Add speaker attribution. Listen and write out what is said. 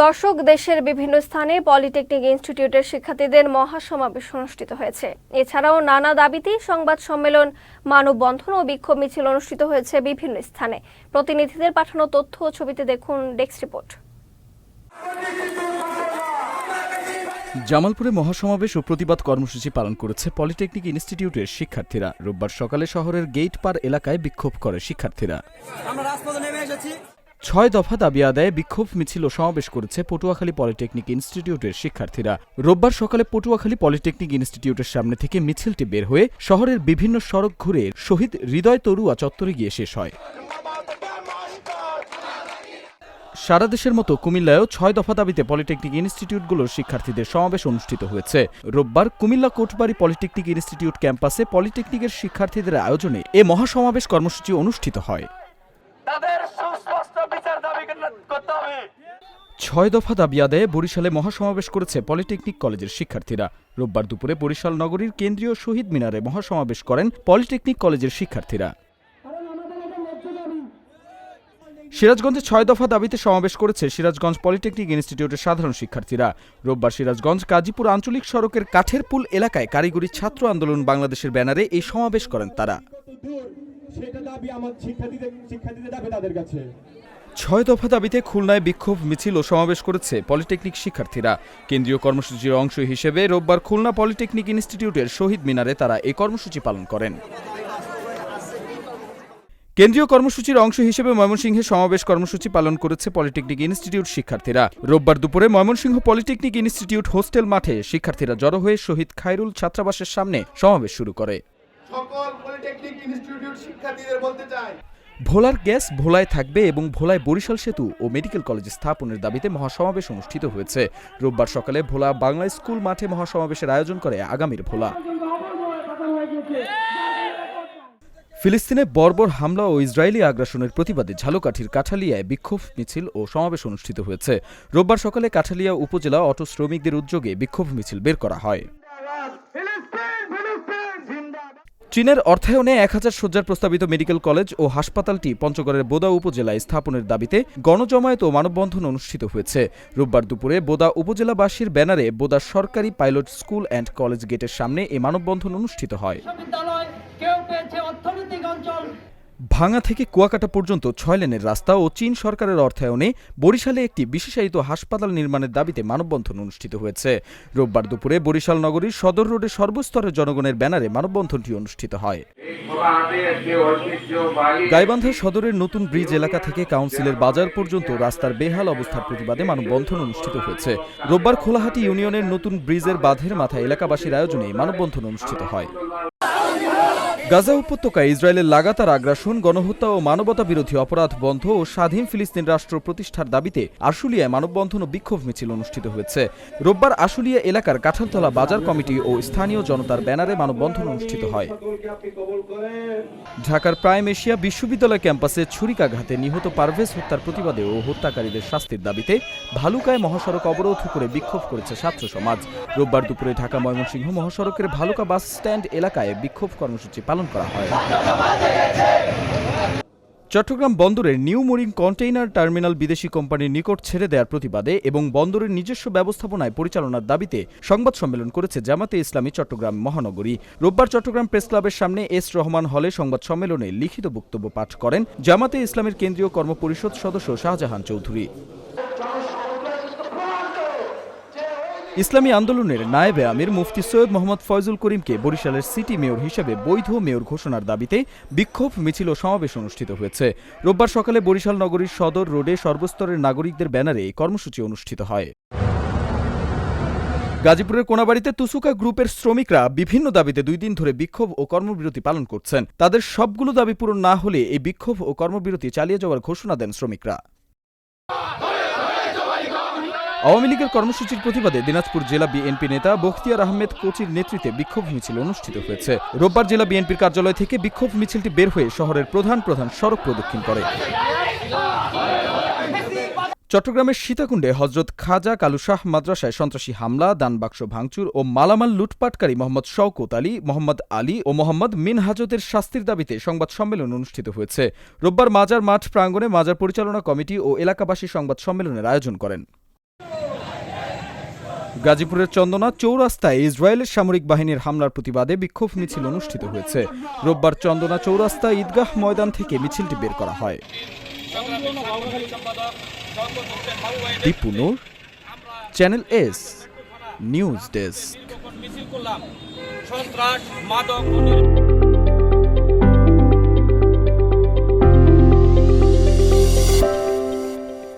Speaker 1: দর্শক, দেশের বিভিন্ন স্থানে পলিটেকনিক ইনস্টিটিউটের শিক্ষার্থীদের মহাসমাবেশ অনুষ্ঠিত হয়েছে। এছাড়াও নানা দাবিতে সংবাদ সম্মেলন, মানববন্ধন ও বিক্ষোভ মিছিল অনুষ্ঠিত হয়েছে বিভিন্ন স্থানে। প্রতিনিধিদের পাঠানো তথ্য ও ছবিতে দেখুন ডেস্ক রিপোর্ট।
Speaker 2: জামালপুরে মহাসমাবেশ ও প্রতিবাদ কর্মসূচি পালন করেছে পলিটেকনিক ইনস্টিটিউটের শিক্ষার্থীরা। রোববার সকালে শহরের গেইট পার এলাকায় বিক্ষোভ করে শিক্ষার্থীরা। ৬ দফা দাবি আদায়ে বিক্ষোভ মিছিল ও সমাবেশ করেছে পটুয়াখালী পলিটেকনিক ইনস্টিটিউটের শিক্ষার্থীরা। রোববার সকালে পটুয়াখালী পলিটেকনিক ইনস্টিটিউটের সামনে থেকে মিছিলটি বের হয়ে শহরের বিভিন্ন সড়ক ঘুরে শহীদ হৃদয় তরুয়া চত্বরে গিয়ে শেষ হয়। সারা দেশের মতো কুমিল্লায়ও ৬ দফা দাবিতে পলিটেকনিক ইনস্টিটিউটগুলোর শিক্ষার্থীদের সমাবেশ অনুষ্ঠিত হয়েছে। রোববার কুমিল্লা কোটবাড়ি পলিটেকনিক ইনস্টিটিউট ক্যাম্পাসে পলিটেকনিকের শিক্ষার্থীদের আয়োজনে এ মহাসমাবেশ কর্মসূচি অনুষ্ঠিত হয়। ৬ দফা দাবি আদায়ে বরিশালে মহাসমাবেশ করেছে পলিটেকনিক কলেজের শিক্ষার্থীরা। রোববার দুপুরে বরিশাল নগরীর কেন্দ্রীয় শহীদ মিনারে মহাসমাবেশ করেন পলিটেকনিক কলেজের শিক্ষার্থীরা। সিরাজগঞ্জে ৬ দফা দাবিতে সমাবেশ করেছে সিরাজগঞ্জ পলিটেকনিক ইনস্টিটিউটের সাধারণ শিক্ষার্থীরা। রোববার সিরাজগঞ্জ কাজীপুর আঞ্চলিক সড়কের কাঠের পুল এলাকায় কারিগরি ছাত্র আন্দোলন বাংলাদেশের ব্যানারে এই সমাবেশ করেন তারা। ৬ দফা দাবিতে খুলনায় বিক্ষোভ মিছিল ও সমাবেশ করেছে পলিটেকনিক শিক্ষার্থীরা। কেন্দ্রীয় কর্মসূচির অংশ হিসেবে রোববার খুলনা পলিটেকনিক ইনস্টিটিউটের শহীদ মিনারে তারা এই কর্মসূচি পালন করেন। কেন্দ্রীয় কর্মসূচির অংশ হিসেবে ময়মনসিংহে সমাবেশ কর্মসূচি পালন করেছে পলিটেকনিক ইনস্টিটিউট শিক্ষার্থীরা। রোববার দুপুরে ময়মনসিংহ পলিটেকনিক ইনস্টিটিউট হোস্টেল মাঠে শিক্ষার্থীরা জড়ো হয়ে শহীদ খায়রুল ছাত্রাবাসের সামনে সমাবেশ শুরু করে।
Speaker 3: সকল পলিটেকনিক ইনস্টিটিউট শিক্ষার্থীদের বলতে চাই,
Speaker 2: ভোলার গ্যাস ভোলায় থাকবে এবং ভোলায় বরিশাল সেতু ও মেডিকেল কলেজ স্থাপনের দাবিতে মহাসমাবেশ অনুষ্ঠিত হয়েছে। রোববার সকালে ভোলা বাংলা স্কুল মাঠে মহাসমাবেশের আয়োজন করে আগামীর ভোলা। ফিলিস্তিনে বর্বর হামলা ও ইসরায়েলি আগ্রাসনের প্রতিবাদে ঝালকাঠির কাঠালিয়ায় বিক্ষোভ মিছিল ও সমাবেশ অনুষ্ঠিত হয়েছে। রোববার সকালে কাঠালিয়া উপজেলা অটো শ্রমিকদের উদ্যোগে বিক্ষোভ মিছিল বের করা হয়। চীনের অর্থায়নে ১,০০০ শয্যার প্রস্তাবিত মেডিকেল কলেজ ও হাসপাতালটি পঞ্চগড়ের বোদা উপজেলায় স্থাপনের দাবিতে গণজমায়েত ও মানববন্ধন অনুষ্ঠিত হয়েছে। রোববার দুপুরে বোদা উপজেলাবাসীর ব্যানারে বোদা সরকারি পাইলট স্কুল অ্যান্ড কলেজ গেটের সামনে এ মানববন্ধন অনুষ্ঠিত হয়। ভাঙা থেকে কুয়াকাটা পর্যন্ত ৬ লেনের রাস্তা ও চীন সরকারের অর্থায়নে বরিশালে একটি বিশেষায়িত হাসপাতাল নির্মাণের দাবিতে মানববন্ধন অনুষ্ঠিত হয়েছে। রোববার দুপুরে বরিশাল নগরীর সদর রোডে সর্বস্তরের জনগণের ব্যানারে মানববন্ধনটি অনুষ্ঠিত হয়। গাইবান্ধা সদরের নতুন ব্রিজ এলাকা থেকে কাউন্সিলের বাজার পর্যন্ত রাস্তার বেহাল অবস্থার প্রতিবাদে মানববন্ধন অনুষ্ঠিত হয়েছে। রোববার খোলাহাটি ইউনিয়নের নতুন ব্রিজের বাঁধের মাথায় এলাকাবাসীর আয়োজনে মানববন্ধন অনুষ্ঠিত হয়। গাজা উপত্যকায় ইসরায়েলের লাগাতার আগ্রাসন, গণহত্যা ও মানবতা বিরোধী অপরাধ বন্ধ ও স্বাধীন ফিলিস্তিন রাষ্ট্র প্রতিষ্ঠার দাবিতে আশুলিয়ায় মানববন্ধন ও বিক্ষোভ মিছিল অনুষ্ঠিত হয়েছে। রোববার আশুলিয়া এলাকার কাঁঠালতলা বাজার কমিটি ও স্থানীয় জনতার ব্যানারে মানববন্ধন অনুষ্ঠিত হয়। ঢাকার প্রাইম এশিয়া বিশ্ববিদ্যালয় ক্যাম্পাসে ছুরিকাঘাতে নিহত পারভেজ হত্যার প্রতিবাদে ও হত্যাকারীদের শাস্তির দাবিতে ভালুকায় মহাসড়ক অবরোধ করে বিক্ষোভ করেছে ছাত্র সমাজ। রোববার দুপুরে ঢাকা ময়মনসিংহ মহাসড়কের ভালুকা বাস স্ট্যান্ড এলাকায় বিক্ষোভ কর্মসূচি পালন করা হয়। চট্টগ্রাম বন্দরের নিউ মুরিং কন্টেইনার টার্মিনাল বিদেশি কোম্পানির নিকট ছেড়ে দেওয়ার প্রতিবাদে এবং বন্দরের নিজস্ব ব্যবস্থাপনায় পরিচালনার দাবিতে সংবাদ সম্মেলন করেছে জামাতে ইসলামী চট্টগ্রাম মহানগরী। রোববার চট্টগ্রাম প্রেস ক্লাবের সামনে এস রহমান হলে সংবাদ সম্মেলনে লিখিত বক্তব্য পাঠ করেন জামাতে ইসলামের কেন্দ্রীয় কর্মপরিষদ সদস্য শাহজাহান চৌধুরী। ইসলামী আন্দোলনের নায়েবে আমির মুফতি সৈয়দ মোহাম্মদ ফয়জুল করিমকে বরিশালের সিটি মেয়র হিসেবে বৈধ মেয়র ঘোষণার দাবিতে বিক্ষোভ মিছিল ও সমাবেশ অনুষ্ঠিত হয়েছে। রোববার সকালে বরিশাল নগরীর সদর রোডে সর্বস্তরের নাগরিকদের ব্যানারে এই কর্মসূচি অনুষ্ঠিত হয়। গাজীপুরের কোনাবাড়িতে তুসুকা গ্রুপের শ্রমিকরা বিভিন্ন দাবিতে ২ দিন ধরে বিক্ষোভ ও কর্মবিরতি পালন করছেন। তাদের সবগুলো দাবি পূরণ না হলে এই বিক্ষোভ ও কর্মবিরতি চালিয়ে যাওয়ার ঘোষণা দেন শ্রমিকরা। আওয়ামী লীগের কর্মসূচির প্রতিবাদে দিনাজপুর জেলা বিএনপি নেতা বখতিয়ার আহমেদ কোচির নেতৃত্বে বিক্ষোভ মিছিল অনুষ্ঠিত হয়েছে। রোববার জেলা বিএনপির কার্যালয় থেকে বিক্ষোভ মিছিলটি বের হয়ে শহরের প্রধান সড়ক প্রদক্ষিণ করে। চট্টগ্রামের সীতাকুণ্ডে হযরত খাজা কালু শাহ মাদ্রাসায় সন্ত্রাসী হামলা, দানবাক্স ভাঙচুর ও মালামাল লুটপাটকারী মোহাম্মদ শওকত আলী, মোহাম্মদ আলী ও মোহাম্মদ মিনহাজতের শাস্তির দাবিতে সংবাদ সম্মেলন অনুষ্ঠিত হয়েছে। রোববার মাজার মাঠ প্রাঙ্গণে মাজার পরিচালনা কমিটি ও এলাকাবাসী সংবাদ সম্মেলনের আয়োজন করেন। গাজীপুরের চন্দনা চৌরাস্তায় ইসরায়েলের সামরিক বাহিনীর হামলার প্রতিবাদে বিক্ষোভ মিছিল অনুষ্ঠিত হয়েছে। রোববার চন্দনা চৌরাস্তা ঈদগাহ ময়দান থেকে মিছিলটি বের করা হয়। দীপু নূর, চ্যানেল এস, নিউজ ডেস্ক।
Speaker 4: মিছিল করলাম সন্ত্রাস মাদক